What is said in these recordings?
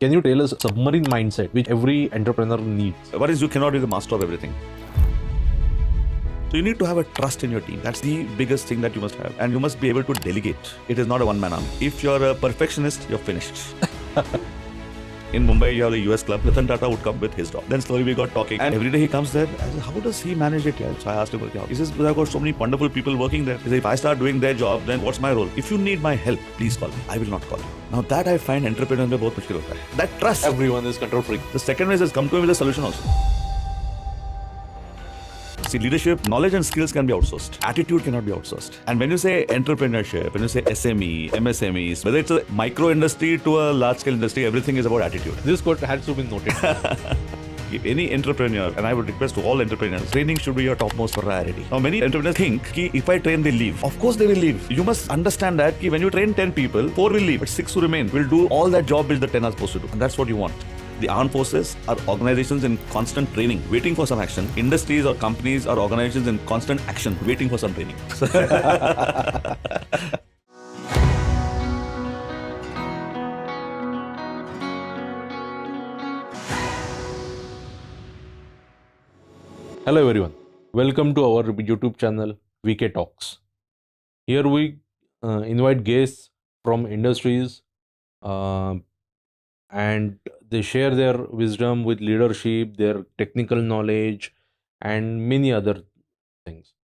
Can you tell us submarine mindset which every entrepreneur needs? What is, you cannot be the master of everything. So you need to have a trust in your team. That's the biggest thing that you must have. And you must be able to delegate. It is not a one-man army. If you're a perfectionist, you're finished. In Mumbai, you have the US club. Ratan Tata would come with his dog. Then slowly we got talking. And every day he comes there. I said, how does he manage it here? So I asked him, he says, I've got so many wonderful people working there. He said, if I start doing their job, then what's my role? If you need my help, please call me. I will not call you. Now that I find entrepreneurs mein bahut mushkil hota hai. That trust. Everyone is control freak. The second one is come to me with a solution also. See, leadership, knowledge and skills can be outsourced. Attitude cannot be outsourced. And when you say entrepreneurship, when you say SME, MSMEs, whether it's a micro industry to a large scale industry, everything is about attitude. This quote has to be noted. If any entrepreneur, and I would request to all entrepreneurs, training should be your topmost priority. Now, many entrepreneurs think that if I train, they leave. Of course, they will leave. You must understand that when you train 10 people, 4 will leave, but 6 will remain, will do all that job which the 10 are supposed to do. And that's what you want. The armed forces are organizations in constant training, waiting for some action. Industries or companies are organizations in constant action, waiting for some training. Hello everyone. Welcome to our YouTube channel Veekay Talks. Here we invite guests from industries and they share their wisdom with leadership, their technical knowledge and many other things.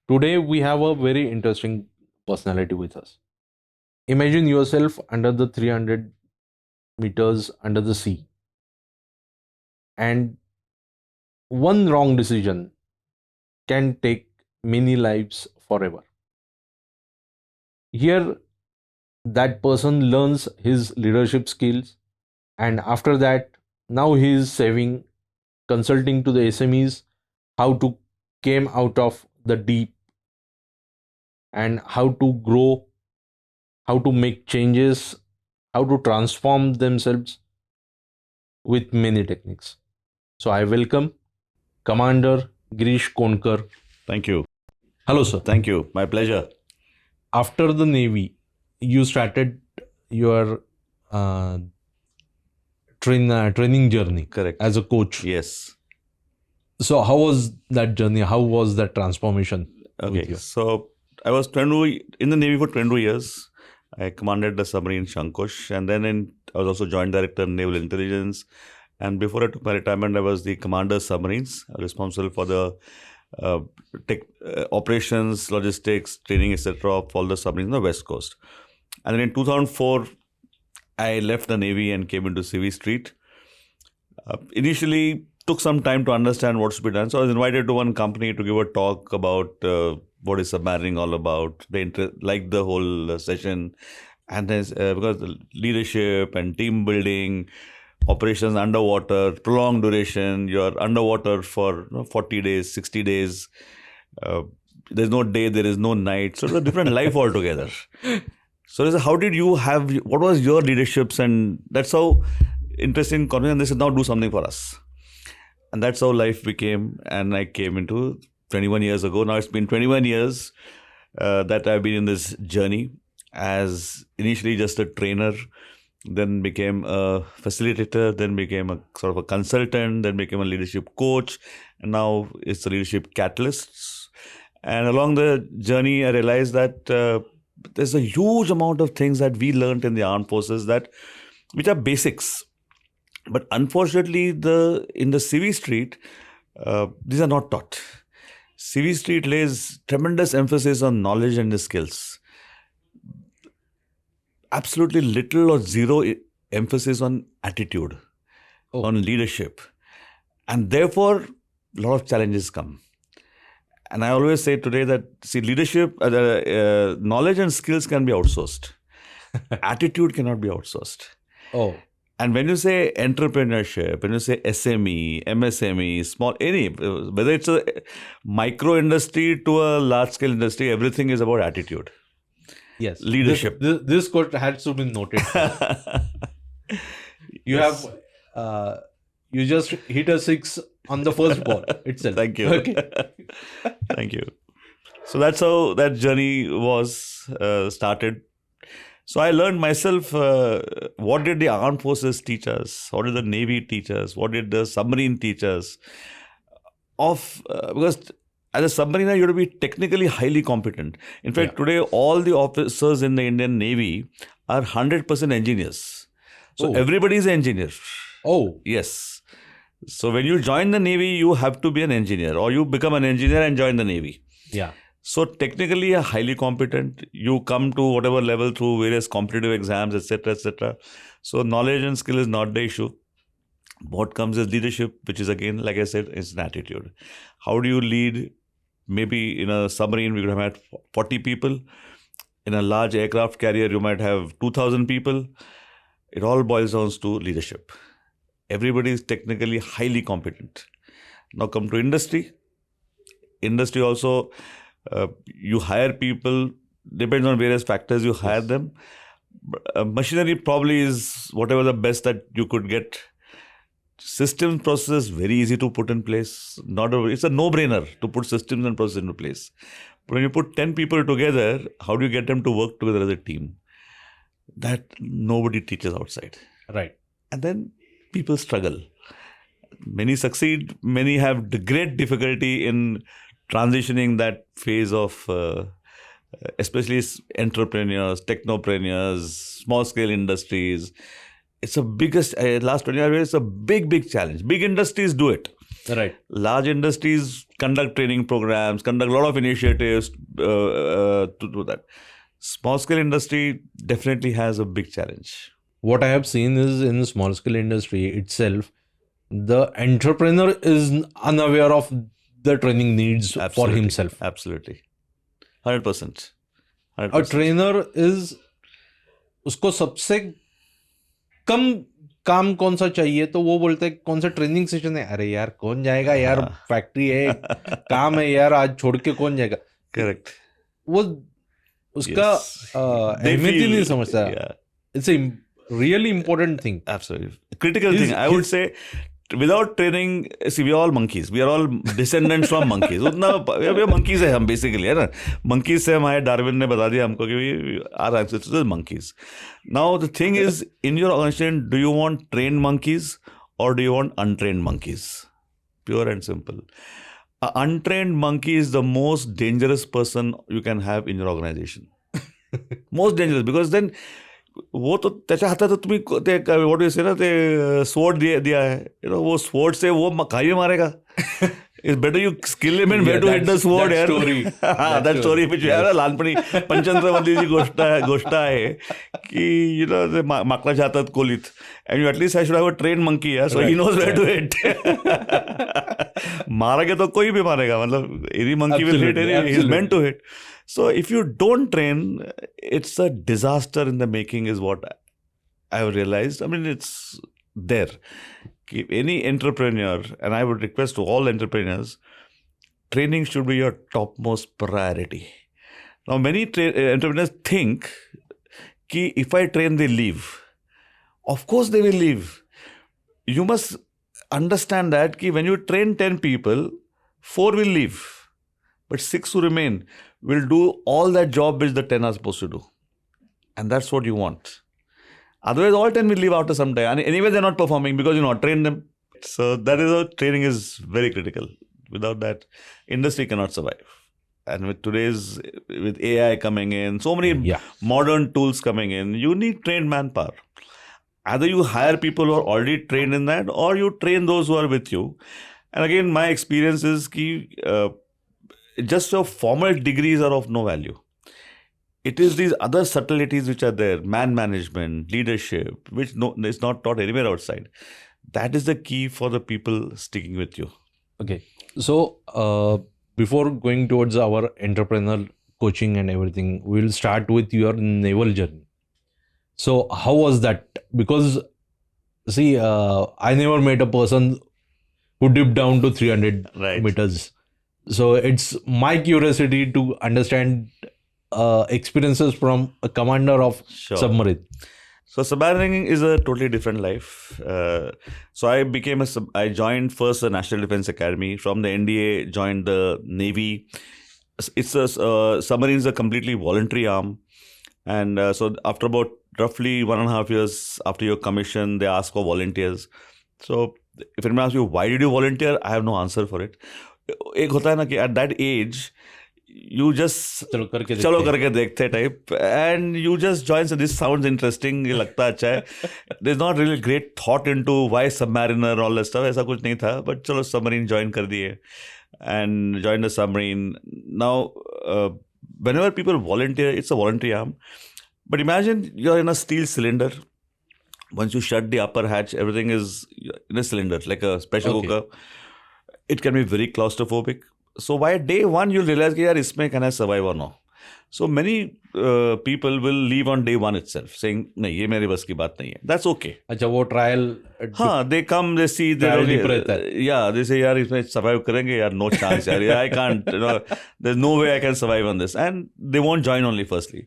Today we have a very interesting personality with us. Imagine yourself under the 300 meters under the sea, and one wrong decision can take many lives forever. Here, that person learns his leadership skills, and after that, now he is saving, consulting to the SMEs how to came out of the deep and how to grow, how to make changes, how to transform themselves with many techniques. So I welcome Commander Girish Konkar. Thank you. Hello, sir. Thank you. My pleasure. After the Navy, you started your training journey. Correct. As a coach. Yes. So how was that journey? How was that transformation? Okay. So I was in the Navy for 22 years. I commanded the submarine Shankush, and then I was also Joint Director Naval Intelligence. And before I took my retirement, I was the Commander Submarines, responsible for the operations, logistics, training, etc. of all the submarines on the West Coast. And then in 2004, I left the Navy and came into CV Street. Initially, took some time to understand what should be done. So I was invited to one company to give a talk about what is submarine all about. They liked the whole session. And then because the leadership and team building, operations underwater, prolonged duration, you're underwater for 40 days, 60 days. There's no day, there is no night. So it's a different life altogether. So how did you have, what was your leaderships? And that's how interesting conversation. They said, now do something for us. And that's how life became. And I came into 21 years ago. Now it's been 21 years that I've been in this journey as initially just a trainer, then became a facilitator, then became a sort of a consultant, then became a leadership coach, and now it's a leadership catalyst. And along the journey, I realized that there's a huge amount of things that we learned in the armed forces which are basics. But unfortunately, in the CV Street, these are not taught. CV Street lays tremendous emphasis on knowledge and the skills. Absolutely little or zero emphasis on attitude, on leadership. And therefore, a lot of challenges come. And I always say today that, leadership, knowledge and skills can be outsourced. Attitude cannot be outsourced. Oh. And when you say entrepreneurship, when you say SME, MSME, small, whether it's a micro industry to a large scale industry, everything is about attitude. Yes. Leadership. This quote has to be noted. You you just hit a 6 on the first ball itself. Thank you. Okay. Thank you. So that's how that journey was started. So I learned myself what did the armed forces teach us, what did the Navy teach us, what did the submarine teach us. Because as a submariner, you have to be technically highly competent. In fact, today all the officers in the Indian Navy are 100% engineers. So everybody is an engineer. Oh. Yes. So when you join the Navy, you have to be an engineer, or you become an engineer and join the Navy. Yeah. So technically, a highly competent. You come to whatever level through various competitive exams, etc., etc. So knowledge and skill is not the issue. What comes is leadership, which is again, like I said, is an attitude. How do you lead? Maybe in a submarine, we could have had 40 people. In a large aircraft carrier, you might have 2,000 people. It all boils down to leadership. Everybody is technically highly competent. Now come to industry. Industry also, you hire people, depends on various factors, you hire them. Machinery probably is whatever the best that you could get. System processes, very easy to put in place. It's a no-brainer to put systems and processes into place. But when you put 10 people together, how do you get them to work together as a team? That nobody teaches outside. Right. And then people struggle. Many succeed, many have great difficulty in transitioning that phase of especially entrepreneurs, technopreneurs, small-scale industries. It's the biggest, last 20 years, it's a big challenge. Big industries do it. Right. Large industries conduct training programs, conduct a lot of initiatives to do that. Small-scale industry definitely has a big challenge. What I have seen is in small-scale industry itself, the entrepreneur is unaware of the training needs for himself. Absolutely. 100%. A trainer is, उसको सबसे कम काम कौन सा चाहिए तो वो बोलते हैं कौन सा ट्रेनिंग सेशन है. अरे यार कौन जाएगा यार, फैक्ट्री है, काम है यार, आज छोड़ के कौन जाएगा. करेक्ट. वो उसका अहमियत ही नहीं समझता. It's a really important thing. Absolutely. Critical thing. I would say, without training, see, we are all monkeys. We are all descendants from monkeys. We are monkeys है हम basically, है ना. Monkeys से हमारे डार्विन ने बता दिया हमको कि we are ancestors monkeys. Now the thing is, in your organization, do you want trained monkeys or do you want untrained monkeys? Pure and simple. An untrained monkey is the most dangerous person you can have in your organization. Most dangerous, because then वो तो त्याच्या हातात तुम्ही ते what you से ना ते sword दिया है, यू नो, वो स्वॉर्ड से वो खाई मारेगा. It's better you skill him in where to hit the sword. That story which ना लहानपणी पंचतंत्रमधली जी गोष्ट आहे की यू नो ते माकडाच्या हातात कोलीत, and you at least I should have a trained monkey, so he knows where to hit. मारेगा तो कोई भी मारेगा, मतलब any monkey will hit, he is meant to hit. So if you don't train, it's a disaster in the making is what I've realized. I mean, it's there. Any entrepreneur, and I would request to all entrepreneurs, training should be your topmost priority. Now, many entrepreneurs think कि if I train, they leave. Of course they will leave. You must understand that कि when you train 10 people, 4 will leave. But 6 who remain will do all that job which the 10 are supposed to do. And that's what you want. Otherwise, all 10 will leave after some time. And anyway, they're not performing because you not trained them. So that is how training is very critical. Without that, industry cannot survive. And with AI coming in, so many modern tools coming in, you need trained manpower. Either you hire people who are already trained in that, or you train those who are with you. And again, my experience is that just your formal degrees are of no value. It is these other subtleties which are there, man management, leadership, which is not taught anywhere outside. That is the key for the people sticking with you. Okay. So, before going towards our entrepreneurial coaching and everything, we'll start with your naval journey. So, how was that? Because, see, I never met a person who dipped down to 300 meters. So it's my curiosity to understand experiences from a commander of submarine. So submarining is a totally different life. So I joined first the National Defense Academy. From the NDA, joined the Navy. Submarine is a completely voluntary arm. And so after about roughly 1.5 years after your commission, they ask for volunteers. So if anyone asks you, why did you volunteer? I have no answer for it. एक होता है ना कि at that age, you just चलो करके देखते type, and you just join. So this sounds interesting, ये लगता अच्छा है. There's not really great thought into why Submariner all that stuff. ऐसा कुछ नहीं था, but चलो Submarine join कर दिए and join the Submarine. Now, whenever people volunteer, it's a voluntary arm. But imagine you're in a steel cylinder. Once you shut the upper hatch, everything is in a cylinder, like a pressure cooker. It can be very claustrophobic. So by day one, you'll realize, yaar, isme can I survive or no? So many people will leave on day one itself, saying, "नहीं, ये मेरे बस की बात नहीं है." That's okay. अच्छा, वो trial. हाँ, they come, they see, they they say, यार इसमें survive करेंगे यार, no chance यार, I can't, there's no way I can survive on this, and they won't join only firstly.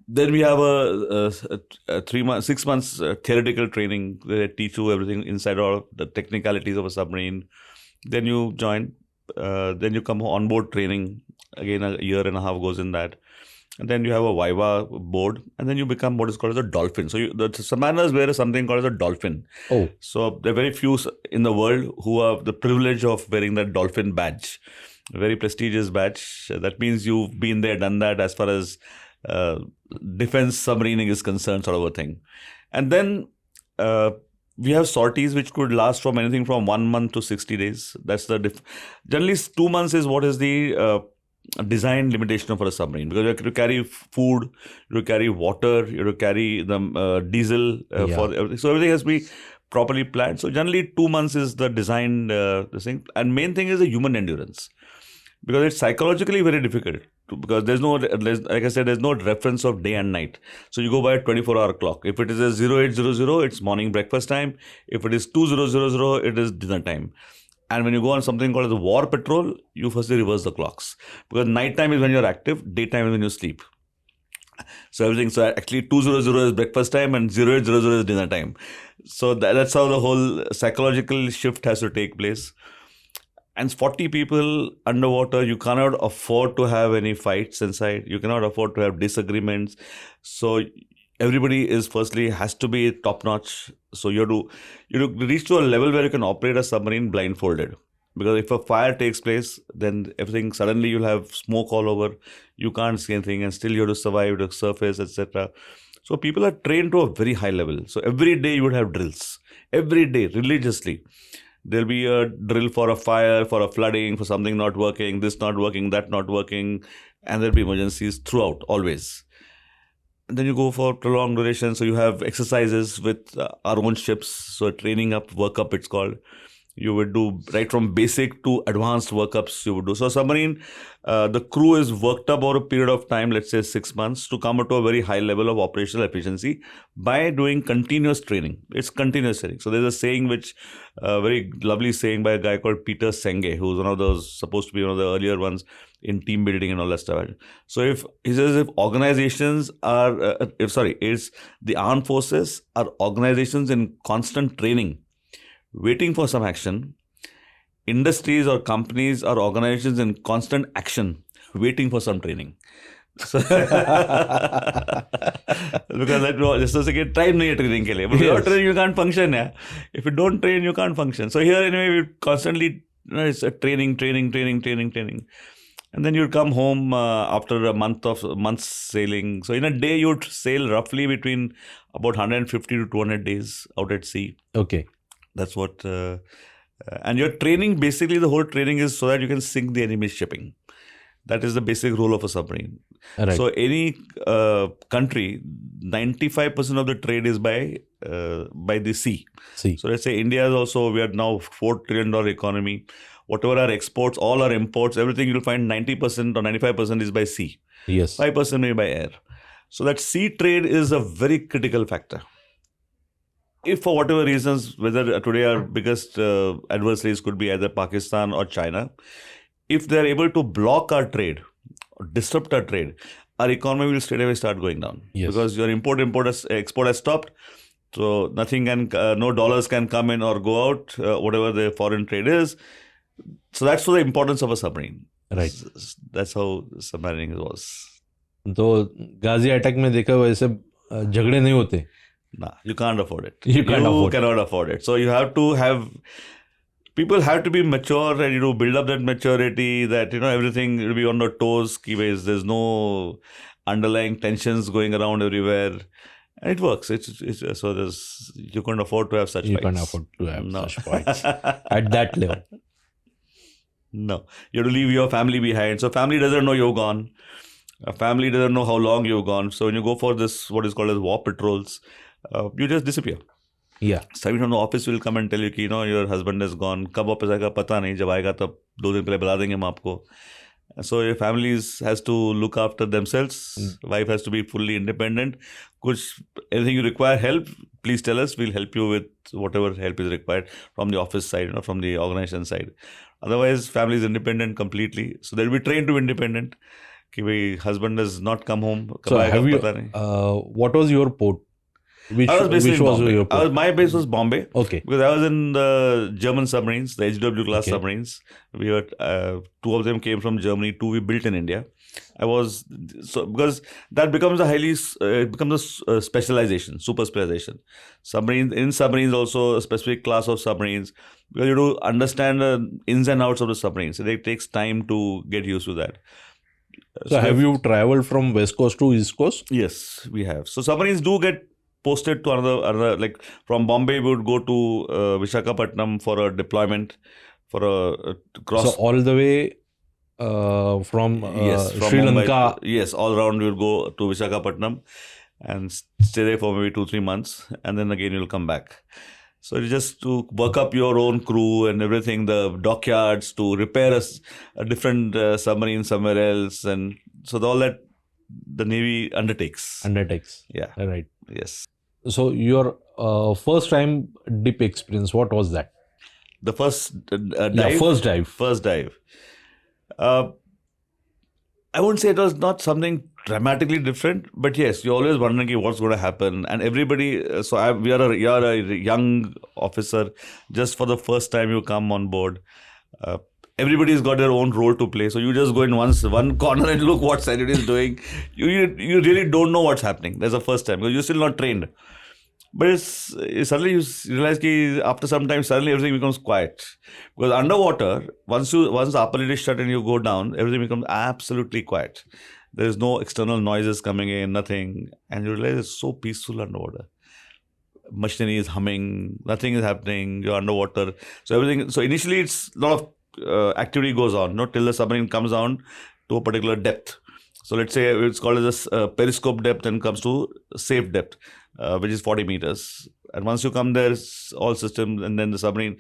Then we have a 6 months theoretical training. They teach you everything inside all the technicalities of a submarine. Then you join. Then you come on board training. Again, a year and a half goes in that. And then you have a Viva board. And then you become what is called as a dolphin. So the submariners wear something called as a dolphin. Oh. So there are very few in the world who have the privilege of wearing that dolphin badge. A very prestigious badge. That means you've been there, done that as far as defense submarining is concerned, sort of a thing. And then we have sorties which could last from anything from 1 month to 60 days. That's the generally 2 months is what is the design limitation for a submarine, because you have to carry food, you have to carry water, you have to carry the diesel for everything. So everything has to be properly planned. So generally 2 months is the design thing. And main thing is the human endurance, because it's psychologically very difficult. Because like I said, there's no reference of day and night. So you go by a 24-hour clock. If it is a 0800, it's morning breakfast time. If it is 2000, it is dinner time. And when you go on something called the war patrol, you firstly reverse the clocks. Because night time is when you're active, daytime is when you sleep. So actually 200 is breakfast time and 0800 is dinner time. So that's how the whole psychological shift has to take place. And 40 people underwater, you cannot afford to have any fights inside. You cannot afford to have disagreements. So everybody has to be top notch. So you have to reach to a level where you can operate a submarine blindfolded. Because if a fire takes place, then everything, suddenly you'll have smoke all over. You can't see anything, and still you have to survive the surface, etc. So people are trained to a very high level. So every day you would have drills. Every day, religiously. There'll be a drill for a fire, for a flooding, for something not working, this not working, that not working. And there'll be emergencies throughout, always. And then you go for prolonged duration. So you have exercises with our own ships. So training up, workup it's called. You would do right from basic to advanced workups you would do. So submarine, the crew is worked up over a period of time, let's say 6 months, to come up to a very high level of operational efficiency by doing continuous training. It's continuous training. So there's a saying which, very lovely saying by a guy called Peter Senge, who's one of those, supposed to be one of the earlier ones in team building and all that stuff. So if he says, if organizations are, it's the armed forces are organizations in constant training, waiting for some action. Industries or companies or organizations in constant action, waiting for some training. So because just to say, time nahi hai training ke liye. But without training, you can't function. Yeah? If you don't train, you can't function. So here anyway, we constantly, it's a training. And then you'd come home after a month's sailing. So in a day, you'd sail roughly between about 150 to 200 days out at sea. Okay. That's what, and your training, basically the whole training is so that you can sink the enemy shipping. That is the basic role of a submarine. Right. So any country, 95% of the trade is by the sea. So let's say India is also, we are now $4 trillion economy. Whatever our exports, all our imports, everything you'll find 90% or 95% is by sea. Yes. 5% maybe by air. So that sea trade is a very critical factor. If for whatever reasons, whether today our biggest adversaries could be either Pakistan or China, if they're able to block our trade, or disrupt our trade, our economy will straight away start going down. Yes. Because your export has stopped. So nothing can, no dollars can come in or go out, whatever the foreign trade is. So that's the importance of a submarine. Right. That's how submarining was. तो गाजी attack में देखा वैसे झगड़े नहीं होते. Nah, you can't afford it. You can't afford it. cannot afford it. So you have to have, people have to be mature and build up that maturity, that everything will be on the toes. There's no underlying tensions going around everywhere, and it works. It's so there's you can't afford to have such You fights. can't afford to have No. such fights at that level. No, you have to leave your family behind. So family doesn't know you're gone. A family doesn't know how long you've gone. So when you go for this, what is called as war patrols, you just disappear. Yeah. Someone from the office will come and tell you कि your husband is gone. कब वापस आएगा पता नहीं. जब आएगा तब 2 दिन पहले बता देंगे हम आपको. So your families has to look after themselves. Wife has to be fully independent. Anything you require help, please tell us. We'll help you with whatever help is required from the office side, from the organization side. Otherwise, family is independent completely. So they'll be trained to be independent. कि भाई husband has not come home. So कब आएगा have you? पता नहीं. What was your port? I was based in Bombay. your port? My base was Bombay. Okay. Because I was in the German submarines, the HW class Okay. submarines. We were 2 of them came from Germany, 2 we built in India. Because that becomes a specialization, super specialization. Submarines also a specific class of submarines. Because you do understand the ins and outs of the submarines. It takes time to get used to that. So have you traveled from West Coast to East Coast? Yes, we have. So submarines do get posted to another, like from Bombay, we would go to Visakhapatnam for a deployment, for a cross. So all the way from Sri Mumbai, Lanka. yes, all around we would go to Visakhapatnam and stay there for maybe 2-3 months, and then again you'll come back. So it's just to work up your own crew and everything, the dockyards, to repair a different submarine somewhere else, and so all that the Navy undertakes. Yeah. Right. Yes. So your first time dip experience, what was that? The first dive? Yeah, first dive. First dive. I wouldn't say it was not something dramatically different, but yes, you're always wondering what's going to happen. And everybody, you're a young officer, just for the first time you come on board. Everybody's got their own role to play. So you just go in one corner and look what side it is doing. You really don't know what's happening. That's the first time because you're still not trained. But suddenly you realize that after some time, suddenly everything becomes quiet. Because underwater, once the upper lid is shut and you go down, everything becomes absolutely quiet. There is no external noises coming in, nothing. And you realize it's so peaceful underwater. Machinery is humming, nothing is happening, you're underwater. So initially it's a lot of activity goes on, till the submarine comes down to a particular depth. So let's say it's called as a periscope depth and comes to safe depth, which is 40 meters. And once you come there, it's all systems, and then the submarine,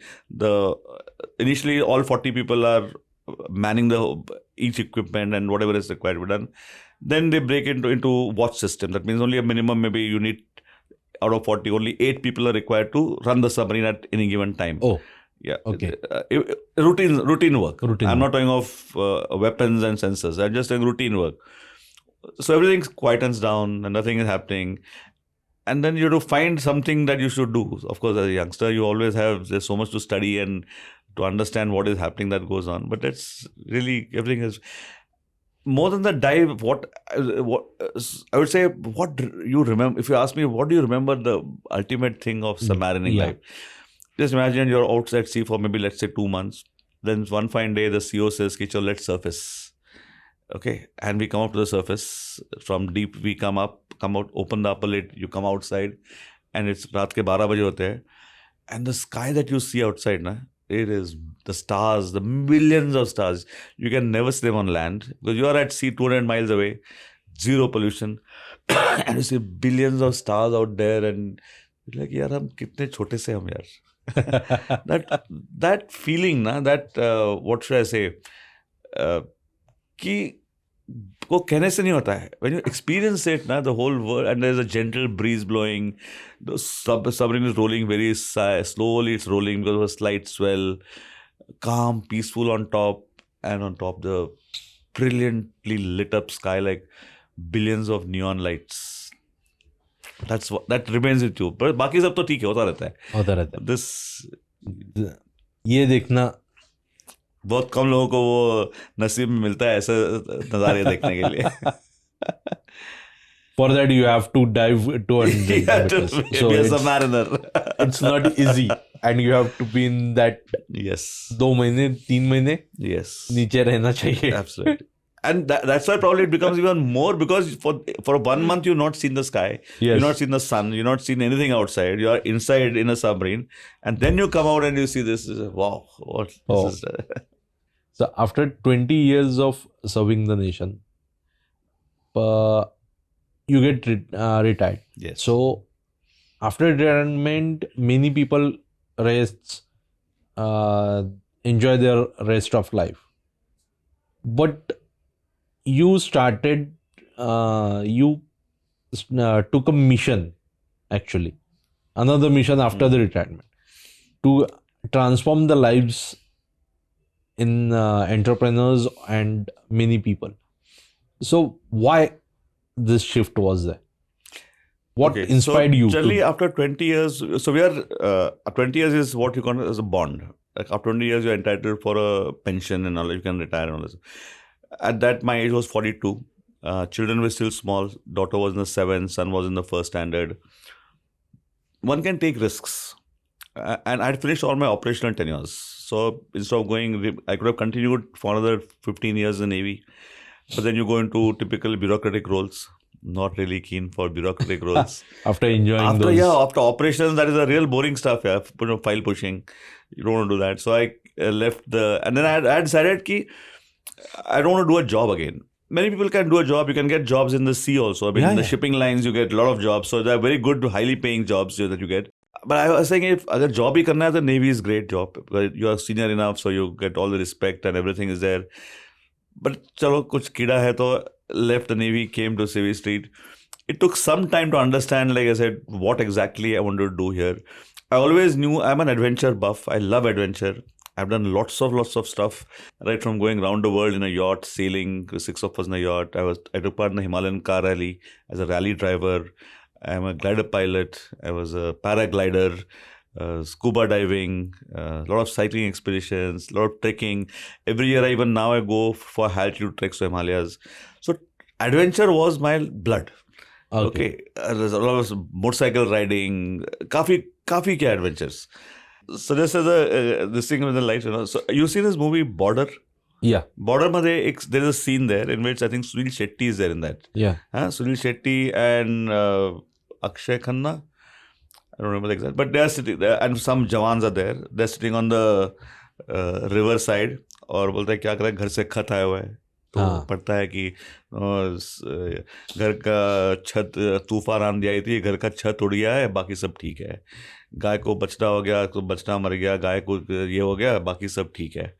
initially all 40 people are manning each equipment and whatever is required to be done. Then they break into watch system. That means only a minimum, maybe you need, out of 40, only 8 people are required to run the submarine at any given time. Oh. Yeah. Okay. Routine work. I'm Work. not talking of weapons and sensors. I'm just saying routine work. So everything quietens down and nothing is happening. And then you have to find something that you should do. Of course, as a youngster, you always there's so much to study and to understand what is happening that goes on. But that's really, everything is more than the dive. What I would say, what you remember, if you ask me, what do you remember the ultimate thing of submarining life? Just imagine you're outside sea for maybe, let's say, 2 months. Then one fine day, the CO says, "Kicho, let's surface." Okay. And we come up to the surface. From deep, we come out, open the upper lid, you come outside, and it's raat ke 12 baje hote hai. And the sky that you see outside, it is the stars, the millions of stars. You can never see them on land because you are at sea 200 miles away, zero pollution. And you see billions of stars out there, and you're like, yaar, hum kitne chote se hum yaar. that feeling, what should I say? कि वो कहने से नहीं होता है. When you experience it, the whole world, and there's a gentle breeze blowing, the submarine is rolling very slowly, it's rolling because of a slight swell, calm, peaceful on top, and on top the brilliantly lit up sky like billions of neon lights. That remains with you. But बाकी सब तो ठीक है, होता रहता है. ये देखना बहुत कम लोगों को वो नसीब में मिलता है ऐसे नज़ारे देखने के लिए. For that, you have to dive 200 You have meters. to So be a submariner. it's not easy. And you have to be in that Yes. 2 महीने 3 महीने Yes. नीचे रहना चाहिए. Absolutely. And that's why probably it becomes even more, because for 1 month you've not seen the sky, you've not seen the sun, you've not seen anything outside. You are inside in a submarine, and then you come out and you see this. Wow, what this is. So after 20 years of serving the nation, you get retired. Yes. So after retirement, many people enjoy their rest of life. But you started, you took a mission, actually, another mission after the retirement, to transform the lives in entrepreneurs and many people. So why this shift was there? What inspired you? Generally, after 20 years, so we are 20 years is what you call as a bond. Like after 20 years, you're entitled for a pension and all. You can retire and all this. At that, my age was 42. Children were still small. Daughter was in the 7th, son was in the 1st standard. One can take risks. And I had finished all my operational tenures. So instead of going, I could have continued for another 15 years in the Navy. But then you go into typical bureaucratic roles. Not really keen for bureaucratic roles. After enjoying those. Yeah, after operations, that is a real boring stuff. Yeah, file pushing. You don't want to do that. So I left and then I decided that I don't want to do a job again. Many people can do a job. You can get jobs in the sea also. I mean, in the shipping lines, you get a lot of jobs. So they're very good, highly paying jobs that you get. But I was saying, if a job ही करना है, the Navy is great job. You are senior enough, so you get all the respect and everything is there. But चलो कुछ कीड़ा है तो left the Navy, came to Civil Street. It took some time to understand, like I said, what exactly I wanted to do here. I always knew I'm an adventure buff. I love adventure. I've done lots of stuff, right from going around the world in a yacht, sailing, 6 of us in a yacht. I took part in the Himalayan car rally as a rally driver. I'm a glider pilot. I was a paraglider, scuba diving, a lot of cycling expeditions, a lot of trekking. Every year, even now, I go for altitude treks to Himalayas. So adventure was my blood. Okay. There's a lot of motorcycle riding, काफी क्या adventures. So just as this thing with the light, So you see this movie Border? Yeah. Border there's a scene there in which I think Sunil Shetty is there in that. Yeah. Sunil Shetty and Akshay Khanna. I don't remember the exact, but they are sitting there and some Chavhans are there. They're sitting on the river side और बोलते हैं क्या कर रहा है, घर से खत आया हुआ है. तो पढ़ता है कि घर का छत तूफान आंधी आई थी, घर का छत उड़ गया है, बाकी सब ठीक है. गाय को बछड़ा हो गया, तो बछड़ा मर गया, गाय को ये हो गया, बाकी सब ठीक है.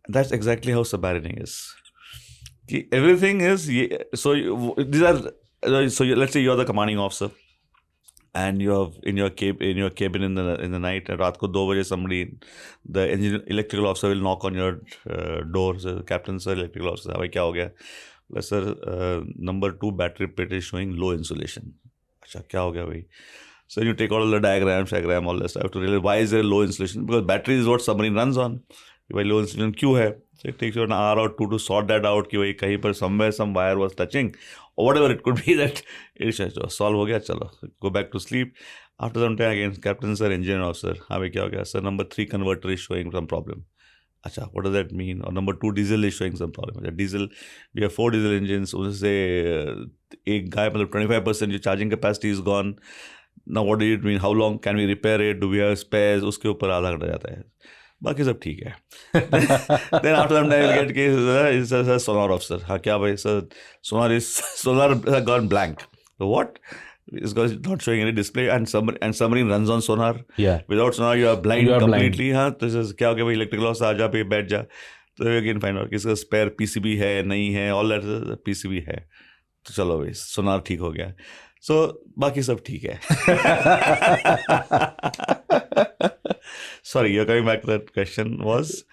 That's exactly how submarining is. Everything is so these are so let's say you're the commanding officer and you're in your cabin in the night, and रात को 2 बजे somebody, the electrical officer will knock on your door. So, captain sir, electrical officer, भाई क्या हो गया? Sir, number 2 battery plate is showing low insulation. अच्छा क्या हो गया भाई? So you take all the diagram, all this stuff to realize why is there low insulation? Because battery is what submarine runs on. भाई low insulation क्यों है? So it takes you an hour or 2 to sort that out कि भाई कहीं पर somewhere some wire was touching or whatever it could be that it solve हो गया, चलो go back to sleep. After some time again, captain sir, engineer officer, हाँ भाई क्या हो गया? Sir, number 3 converter is showing some problem. अच्छा, what does that mean? Or number 2 diesel is showing some problem. Diesel, we have 4 diesel engines. उससे एक गाय मतलब 25% जो charging capacity is gone. Now what do it mean? How long can we repair it? Do we have spares? उसके ऊपर आधा घंटा जाता है. बाकी सब ठीक है. Then after some time we'll get sir, sonar officer. हाँ क्या भाई sir, sonar has gone blank. So what? It's not showing any display and submarine runs on sonar. Yeah. Without sonar you are blind completely. हाँ तो क्या हो गया भाई, electrical officer आ जा पे बैठ जा. तो again find out किसका spare PCB है नहीं है, all that PCB है. तो चलो भाई sonar ठीक हो गया. So बाकी सब ठीक है. Sorry, you're coming back to that question was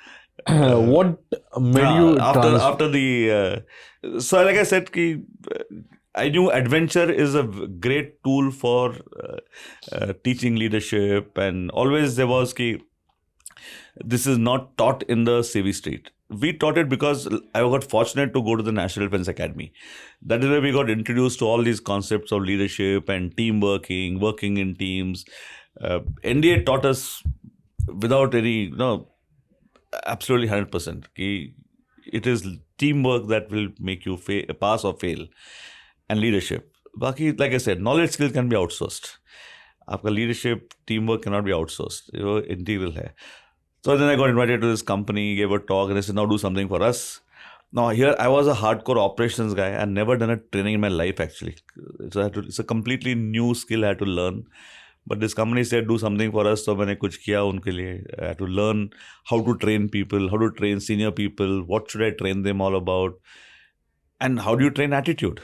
what made you after the so like I said I knew adventure is a great tool for teaching leadership, and always there was this is not taught in the CV street. we taught it because I got fortunate to go to the National Defense Academy. That is where we got introduced to all these concepts of leadership and team working in teams. NDA taught us without any, absolutely 100%. It is teamwork that will make you pass or fail, and leadership. Baki, like I said, knowledge skills can be outsourced. Aapka leadership, teamwork cannot be outsourced. Integral hai. So then I got invited to this company, gave a talk, and they said, now do something for us. Now here I was a hardcore operations guy. I had never done a training in my life actually. So it's a completely new skill I had to learn. But this company said, do something for us. So मैंने कुछ किया उनके लिए. I had to learn how to train people, how to train senior people, what should I train them all about, and how do you train attitude.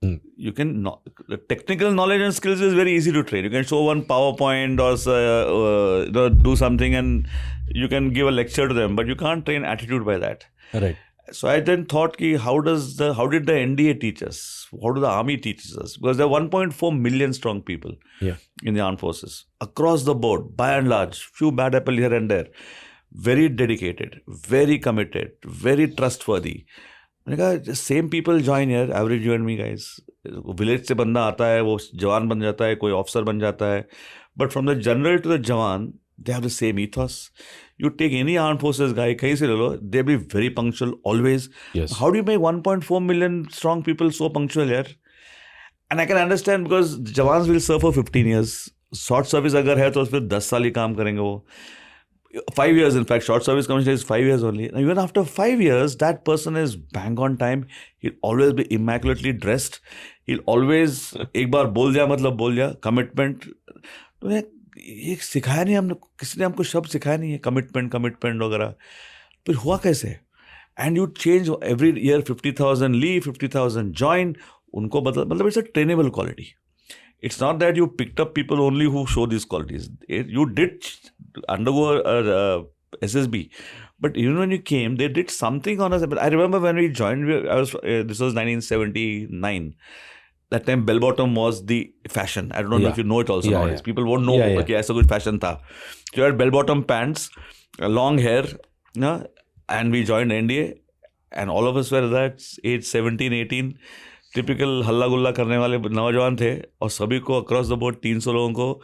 You can the technical knowledge and skills is very easy to train. You can show one PowerPoint or do something and you can give a lecture to them, but you can't train attitude by that. Right. So I then thought, how did the NDA teach us? How do the army teach us? Because there are 1.4 million strong people in the armed forces across the board, by and large. Few bad apple here and there. Very dedicated, very committed, very trustworthy. मैंने कहा same people join यार, average you and me guys. Village से बंदा आता है, वो जवान बन जाता है, कोई ऑफिसर बन जाता है, but from the general to the jawan they have the same ethos. You take any armed forces guy, कहीं से ले लो, they be very punctual always. Yes. How do you make 1.4 million strong people so punctual यार? And I can understand because jawans will serve for 15 years. Short service अगर है तो फिर 10 साल ही काम करेंगे वो. 5 years, in fact, short service commission is 5 years only. Now, even after 5 years, that person is bang on time. He'll always be immaculately dressed. He'll always, एक बार बोल दिया मतलब बोल दिया, commitment. तो ये सिखाया नहीं हमने, किसी ने हमको शब्द सिखाया नहीं है, commitment वगैरह. फिर हुआ कैसे? And you change every year 50,000 leave, 50,000 join. उनको मतलब it's a trainable quality. It's not that you picked up people only who show these qualities. You did undergo a SSB, but even when you came, they did something on us. I remember when we joined, this was 1979. That time bell bottom was the fashion. I don't know if you know it also nowadays. People won't know. Okay, ऐसा कुछ fashion था. So you had bell bottom pants, long hair, and we joined NDA, and all of us were that age 17, 18. Typical हल्ला गुल्ला करने वाले नौजवान थे और सभी को अक्रॉस द बोर्ड 300 लोगों को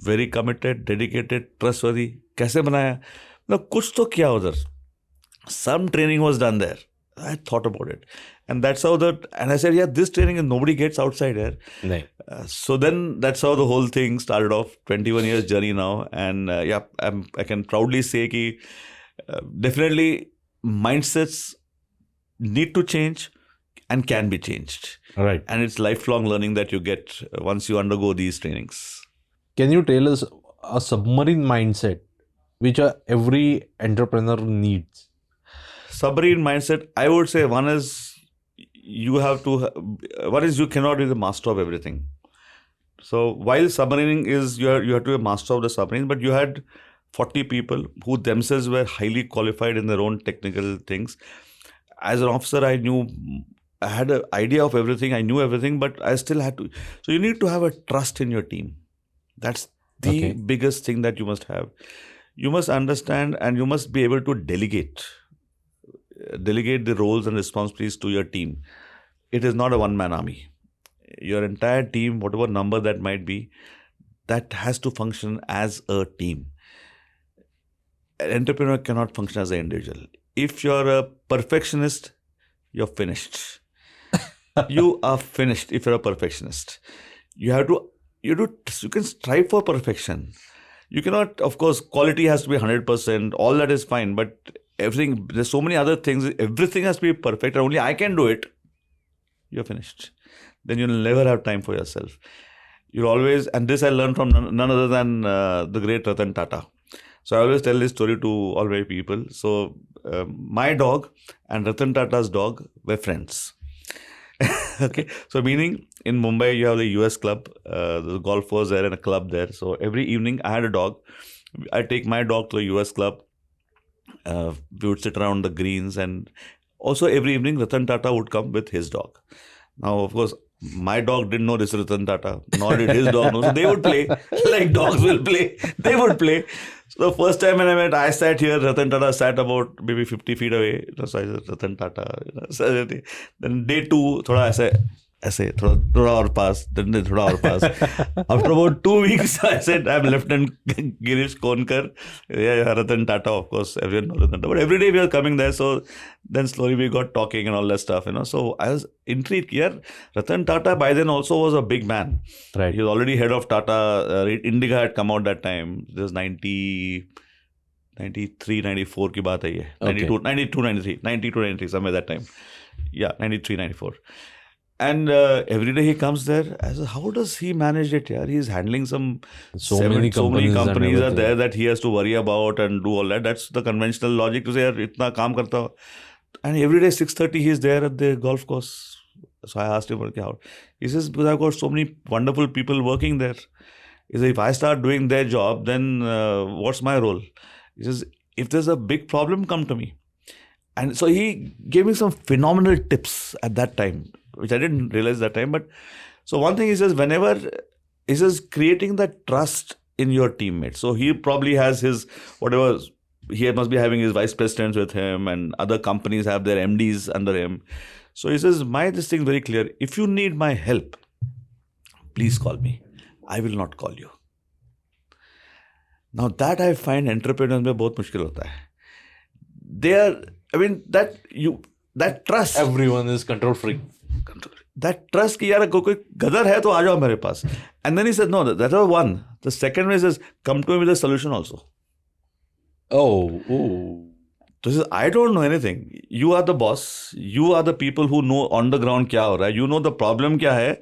वेरी कमिटेड, डेडिकेटेड, ट्रस्टवर्दी कैसे बनाया. मतलब कुछ तो किया उधर. Some training was done there. I thought about it and that's how that and I said यार this training nobody gets outside here. So then that's how the whole thing started off. 21 years journey now and I can proudly say कि definitely mindsets need to change and can be changed. Right. And it's lifelong learning that you get once you undergo these trainings. Can you tell us a submarine mindset which every entrepreneur needs? Submarine mindset, I would say one is you cannot be the master of everything. So while submarining is, you have to be a master of the submarine, but you had 40 people who themselves were highly qualified in their own technical things. As an officer, I had an idea of everything. I knew everything, but I still had to. So you need to have a trust in your team. That's the biggest thing that you must have. You must understand and you must be able to delegate. Delegate the roles and responsibilities to your team. It is not a one-man army. Your entire team, whatever number that might be, that has to function as a team. An entrepreneur cannot function as an individual. If you're a perfectionist, you're finished. You are finished if you're a perfectionist. You can strive for perfection. You cannot, of course, quality has to be 100%. All that is fine, but everything, there's so many other things. Everything has to be perfect. And only I can do it. You're finished. Then you'll never have time for yourself. You'll always, and this I learned from none other than the great Ratan Tata. So I always tell this story to all my people. So my dog and Ratan Tata's dog were friends. Okay, so meaning in Mumbai you have the US club, the golf was there and a club there. So every evening I had a dog. I take my dog to the US club. We would sit around the greens, and also every evening Ratan Tata would come with his dog. Now, of course, my dog didn't know this Ratan Tata, nor did his dog know. So they would play like dogs will play. They would play. The first time when I met, I sat here, Ratan Tata sat about maybe 50 feet away. So I said, Ratan Tata. So then day 2, थोड़ा ऐसे थोड़ा और पास, then थोड़ा और पास. After about 2 weeks, I said, I'm Lieutenant Girish Konkar. Yeah, Ratan Tata, of course, everyone knows Ratan Tata. But every day we were coming there, so then slowly we got talking and all that stuff, So I was intrigued here. Ratan Tata by then also was a big man. Right. He was already head of Tata. Indica had come out that time. This was 93, 94 की बात है ये. 92, 93, 92, 93, somewhere that time. Yeah, 93, 94. And every day he comes there. I said, how does he manage it here? He's handling so many companies are there that he has to worry about and do all that. That's the conventional logic to say, yaar, itna kaam karta ho. And every day 6:30 he's there at the golf course. So I asked him, how? He says, because I've got so many wonderful people working there. He says, if I start doing their job, then what's my role? He says, if there's a big problem, come to me. And so he gave me some phenomenal tips at that time, which I didn't realize that time. But so one thing he says, he says, creating that trust in your teammates. So he probably has his, whatever, he must be having his vice presidents with him, and other companies have their MDs under him. So he says, this thing is very clear. If you need my help, please call me. I will not call you. Now that I find entrepreneurs में बहुत मुश्किल होता है. That trust. Everyone is control freak. That trust कि यार कोई गदर है तो आ जाओ मेरे पास. And then he said, no, that was one. The second way says, come to me with a solution also. Oh. So he says, I don't know anything. You are the boss. You are the people who know on the ground क्या हो रहा है. You know the problem क्या है.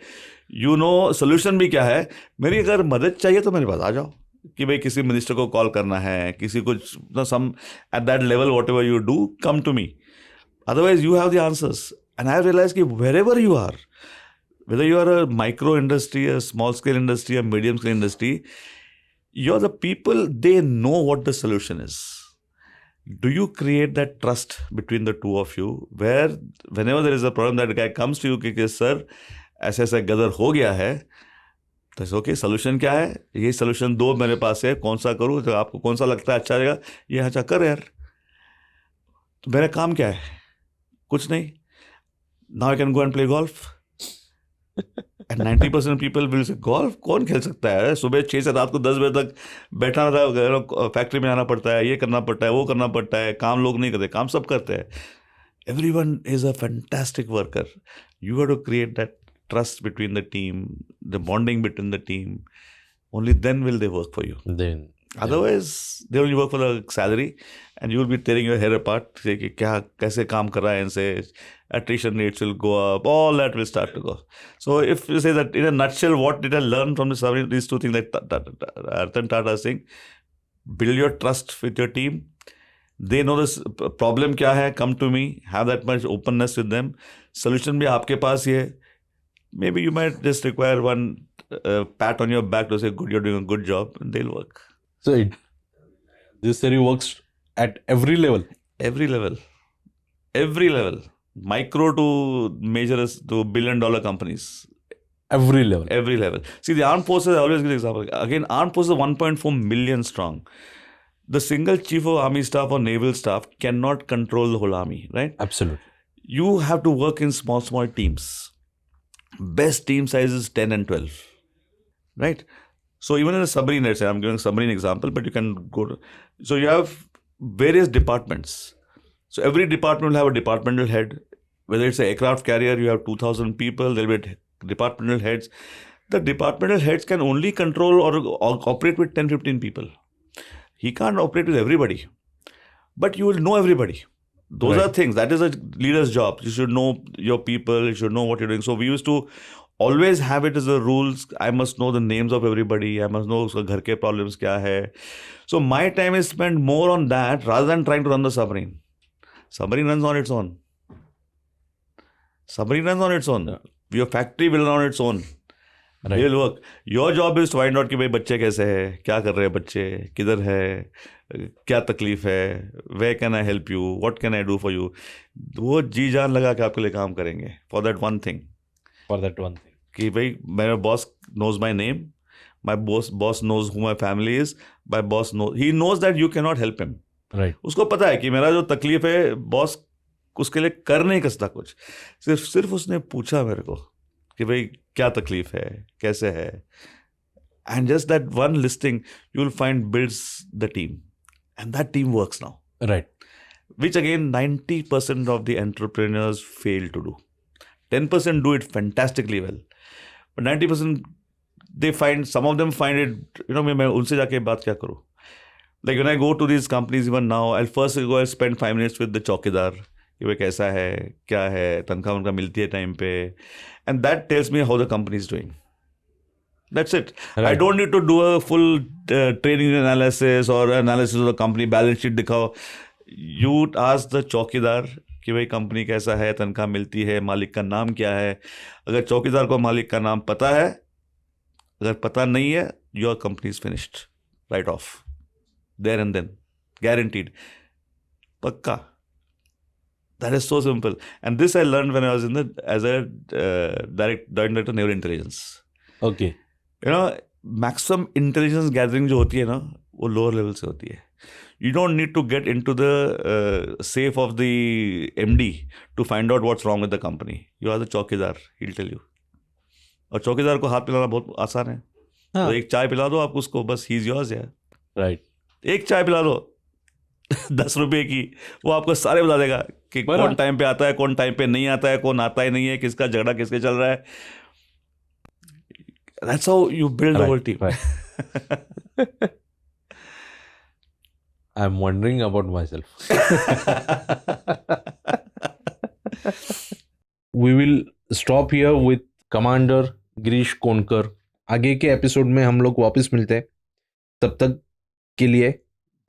You know solution भी क्या है. मेरी अगर मदद चाहिए तो मेरे पास आ जाओ. कि भाई किसी मिनिस्टर को कॉल करना है, किसी को some at that level whatever you do, come to me. Otherwise you have the answers. And I realized that wherever you are, whether you are a micro industry, a small scale industry, a medium scale industry, you're the people, they know what the solution is. Do you create that trust between the two of you, where whenever there is a problem, that guy comes to you कि sir ऐसे ऐसा गदर हो गया है, तो okay solution क्या है, ये सोल्यूशन दो मेरे पास है, कौन सा करूँ, तो आपको कौन सा लगता है अच्छा रहेगा, ये अच्छा कर यार. तो मेरा काम क्या है, कुछ नहीं. Now I can go and play golf. And 90% people will say, golf कौन खेल सकता है, सुबह 6 से रात को 10 बजे तक बैठा रहता, फैक्ट्री में आना पड़ता है, ये करना पड़ता है, वो करना पड़ता है, काम लोग नहीं करते, काम सब करते हैं. Everyone is a fantastic worker. You have to create that trust between the team, the bonding between the team. Only then will they work for you. Otherwise, they only work for the salary, and you will be tearing your hair apart. Say कि क्या कैसे काम कर रहा है इनसे, attrition rates will go up, all that will start to go. So if you say that in a nutshell, what did I learn from these two things that Ratan Tata is saying? Build your trust with your team. They know this problem क्या है, come to me, have that much openness with them. Solution भी आपके पास ही है. Maybe you might just require one pat on your back to say, good, you're doing a good job, and they'll work. So this theory works at every level? Every level. Every level. Micro to major to $1 billion companies. Every level. Every level. See, the armed forces, I always give an example. Again, armed forces are 1.4 million strong. The single chief of army staff or naval staff cannot control the whole army, right? Absolutely. You have to work in small teams. Best team size is 10 and 12, right? So even in a submarine, let's say, I'm giving a submarine example, but you can go to, so you have various departments. So every department will have a departmental head. Whether it's an aircraft carrier, you have 2,000 people, there will be departmental heads. The departmental heads can only control or operate with 10, 15 people. He can't operate with everybody, but you will know everybody. Those are things. That is a leader's job. You should know your people. You should know what you're doing. So we used to always have it as a rules. I must know the names of everybody. I must know घर के problems क्या है. So my time is spent more on that rather than trying to run the submarine. Submarine runs on its own. Submarine runs on its own. Yeah. Your factory will run on its own. Right. They will work. Your job is to find out कि भाई बच्चे कैसे हैं, क्या कर रहे हैं बच्चे, किधर है, क्या तकलीफ है, where can I help you, what can I do for you. वो जी जान लगा के आपके लिए काम करेंगे for that one thing. For that one thing. कि भाई मेरा boss knows my name, my boss knows who my family is, my boss knows. He knows that you cannot help him. Right. उसको पता है कि मेरा जो तकलीफ है बॉस उसके लिए कर नहीं सकता कुछ. सिर्फ उसने पूछा मेरे को कि भाई क्या तकलीफ है, कैसे है. And just that one listing, you'll find builds the team. And that team works now. Right. Which again, 90% of the entrepreneurs fail to do. 10% do it fantastically well. But 90%, they find, some of them find it, मैं उनसे जाके बात क्या करूँ? Like when I go to these companies even now, I'll first go and spend 5 minutes with the चौकीदार कि वो कैसा है, क्या है, तनख्वाह उनका मिलती है टाइम पे. And that tells me how the company is doing. That's it. Right. I don't need to do a full training analysis or analysis of the company balance sheet दिखाओ. You ask the चौकीदार कि भाई company कैसा है, तनख्वाह मिलती है, मालिक का नाम क्या है. अगर चौकीदार को मालिक का नाम पता है, अगर पता नहीं है, your company is finished. Right off. There and then. Guaranteed. पक्का. That is so simple. And this I learned when I was as a director Naval Intelligence. Okay. Maximum intelligence gathering जो होती है ना, वो lower level से होती है. You don't need to get into the safe of the MD to find out what's wrong with the company. You are the चौकीदार, he'll tell you. और चौकीदार को हाथ पिलाना बहुत आसान है. तो एक चाय पिला दो आप उसको, बस he's yours यार. Right. एक चाय पिला दो 10 रुपए की, वो आपको सारे बता देगा कि कौन टाइम पे आता है, कौन टाइम पे नहीं आता है, कौन आता ही नहीं है, किसका झगड़ा किसके चल रहा है. That's how you build the whole team. Right. I'm wondering about myself. We will stop here with Commander Girish Konkar. आगे के एपिसोड में हम लोग वापस मिलते हैं. तब तक के लिए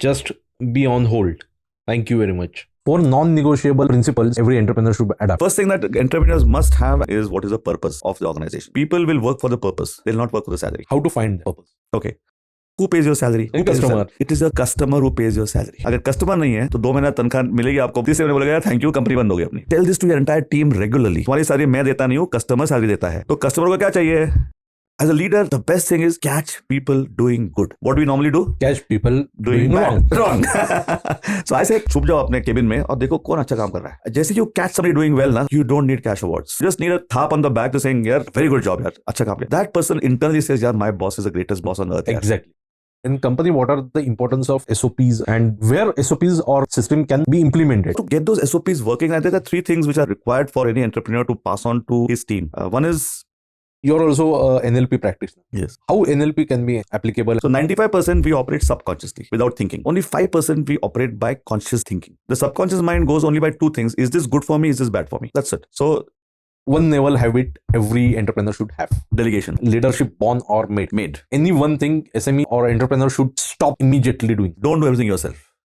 just be on hold. Thank you very much. 4 non-negotiable principles every entrepreneur should adapt. First thing that entrepreneurs must have is what is the purpose of the organization. People will work for the purpose. They'll not work for the salary. How to find the purpose? Okay. Who pays your salary? The customer. It is the customer who pays your salary. अगर customer नहीं है तो 2 महीना तनख्वाह मिलेगी आपको. तीसरे महीने बोलेगा थैंक यू, कंपनी बंद हो गई अपनी. Tell this to your entire team regularly. तुम्हारी सैलरी मैं देता नहीं हूँ, कस्टमर सैलरी देता है. तो कस्टमर को क्या चाहिए? As a leader, the best thing is catch people doing good. What do we normally do? Catch people doing wrong. So I say, छुप जाओ अपने केबिन में और देखो कौन अच्छा काम कर रहा है. जैसे you catch somebody doing well ना, you don't need cash awards. You just need a thap on the back to saying, यार, very good job, यार, अच्छा काम किया. That person internally says, यार, my boss is the greatest boss on earth. Exactly. In company, what are the importance of SOPs and where SOPs or system can be implemented? To get those SOPs working, I think there are 3 things which are required for any entrepreneur to pass on to his team. One is you're also a NLP practitioner. Yes. How NLP can be applicable? So 95% we operate subconsciously without thinking. Only 5% we operate by conscious thinking. The subconscious mind goes only by 2 things. Is this good for me? Is this bad for me? That's it. So one naval habit every entrepreneur should have. Delegation. Leadership born or made. Any one thing SME or entrepreneur should stop immediately doing. Don't do everything yourself.